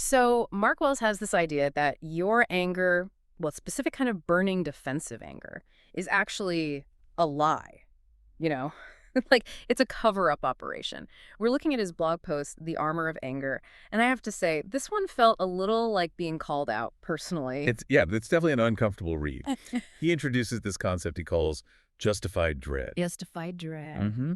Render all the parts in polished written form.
So Mark Wells has this idea that your anger, well, specific kind of burning defensive anger, is actually a lie, you know? Like, it's a cover-up operation. We're looking at his blog post, The Armor of Anger, and I have to say, this one felt a little like being called out personally. It's definitely an uncomfortable read. He introduces this concept he calls justified dread. Justified dread. hmm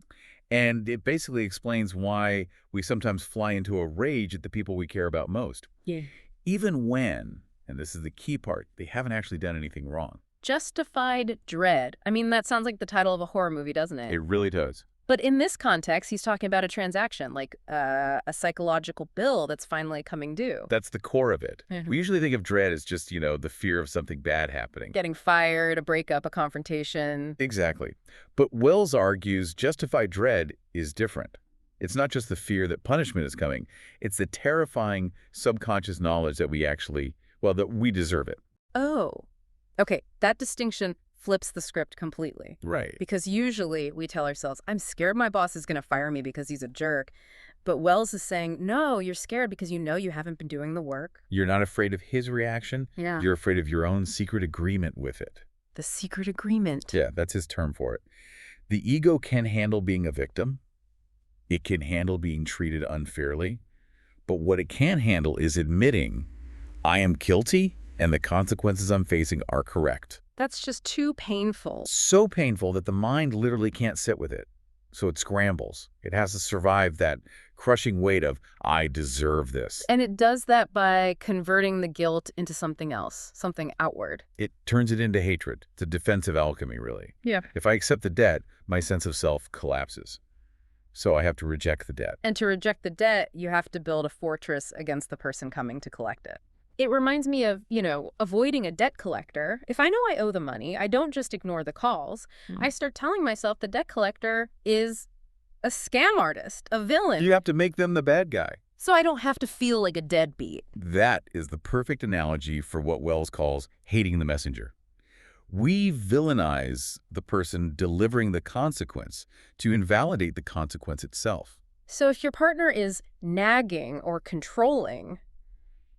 And it basically explains why we sometimes fly into a rage at the people we care about most, Yeah. even when, and this is the key part, they haven't actually done anything wrong. Justified dread. I mean, that sounds like the title of a horror movie, doesn't it? It really does. But in this context, he's talking about a transaction, like a psychological bill that's finally coming due. That's the core of it. Mhm. We usually think of dread as just, the fear of something bad happening. Getting fired, a breakup, a confrontation. Exactly. But Wells argues justified dread is different. It's not just the fear that punishment is coming. It's the terrifying subconscious knowledge that that we deserve it. Oh. Okay, that distinction flips the script completely. Right. Because usually we tell ourselves, I'm scared my boss is going to fire me because he's a jerk. But Wells is saying, no, you're scared because you know you haven't been doing the work. You're not afraid of his reaction. Yeah. You're afraid of your own secret agreement with it. The secret agreement. Yeah, that's his term for it. The ego can handle being a victim. It can handle being treated unfairly. But what it can't handle is admitting, I am guilty and the consequences I'm facing are correct. That's just too painful. So painful that the mind literally can't sit with it. So it scrambles. It has to survive that crushing weight of, I deserve this. And it does that by converting the guilt into something else, something outward. It turns it into hatred. It's a defensive alchemy, really. Yeah. If I accept the debt, my sense of self collapses. So I have to reject the debt. And to reject the debt, you have to build a fortress against the person coming to collect it. It reminds me of, avoiding a debt collector. If I know I owe the money, I don't just ignore the calls. I start telling myself the debt collector is a scam artist, a villain. You have to make them the bad guy. So I don't have to feel like a deadbeat. That is the perfect analogy for what Wells calls hating the messenger. We villainize the person delivering the consequence to invalidate the consequence itself. So if your partner is nagging or controlling,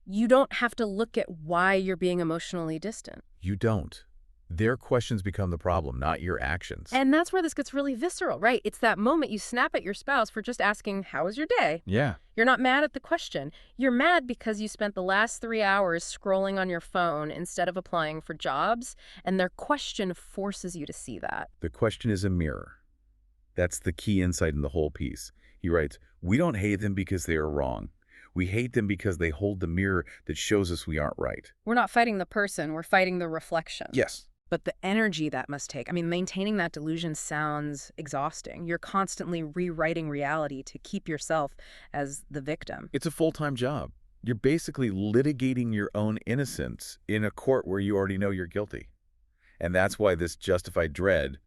you don't have to look at why you're being emotionally distant. You don't. Their questions become the problem, not your actions. And that's where this gets really visceral, right? It's that moment you snap at your spouse for just asking, how was your day? Yeah. You're not mad at the question. You're mad because you spent the last 3 hours scrolling on your phone instead of applying for jobs, and their question forces you to see that. The question is a mirror. That's the key insight in the whole piece. He writes, we don't hate them because they are wrong. We hate them because they hold the mirror that shows us we aren't right. We're not fighting the person, we're fighting the reflection. Yes. But the energy that must take, maintaining that delusion sounds exhausting. You're constantly rewriting reality to keep yourself as the victim. It's a full-time job. You're basically litigating your own innocence in a court where you already know you're guilty. And that's why this justified dread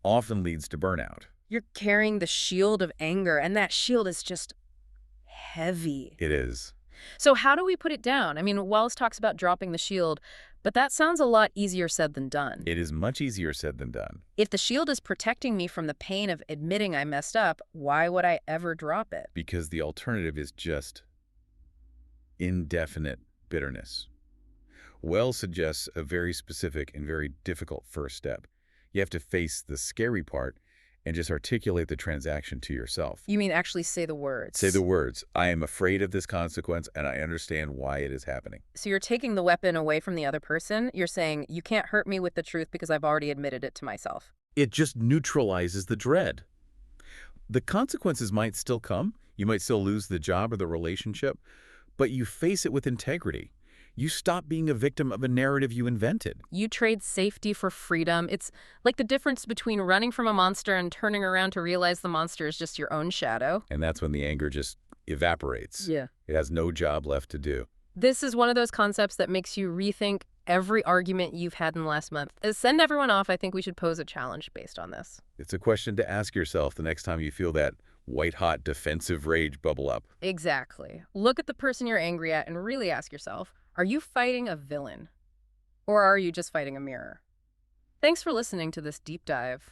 often leads to burnout. You're carrying the shield of anger, and that shield is just heavy. It is. So how do we put it down? Wells talks about dropping the shield, but that sounds a lot easier said than done. It is much easier said than done. If the shield is protecting me from the pain of admitting I messed up, why would I ever drop it? Because the alternative is just indefinite bitterness. Wells suggests a very specific and very difficult first step. You have to face the scary part and just articulate the transaction to yourself. You mean actually say the words? Say the words, I am afraid of this consequence and I understand why it is happening. So you're taking the weapon away from the other person. You're saying, you can't hurt me with the truth because I've already admitted it to myself. It just neutralizes the dread. The consequences might still come. You might still lose the job or the relationship, but you face it with integrity. You stop being a victim of a narrative you invented. You trade safety for freedom. It's like the difference between running from a monster and turning around to realize the monster is just your own shadow. And that's when the anger just evaporates. Yeah. It has no job left to do. This is one of those concepts that makes you rethink every argument you've had in the last month. Send everyone off. I think we should pose a challenge based on this. It's a question to ask yourself the next time you feel that white-hot defensive rage bubble up. Exactly. Look at the person you're angry at and really ask yourself, are you fighting a villain? Or are you just fighting a mirror? Thanks for listening to this deep dive.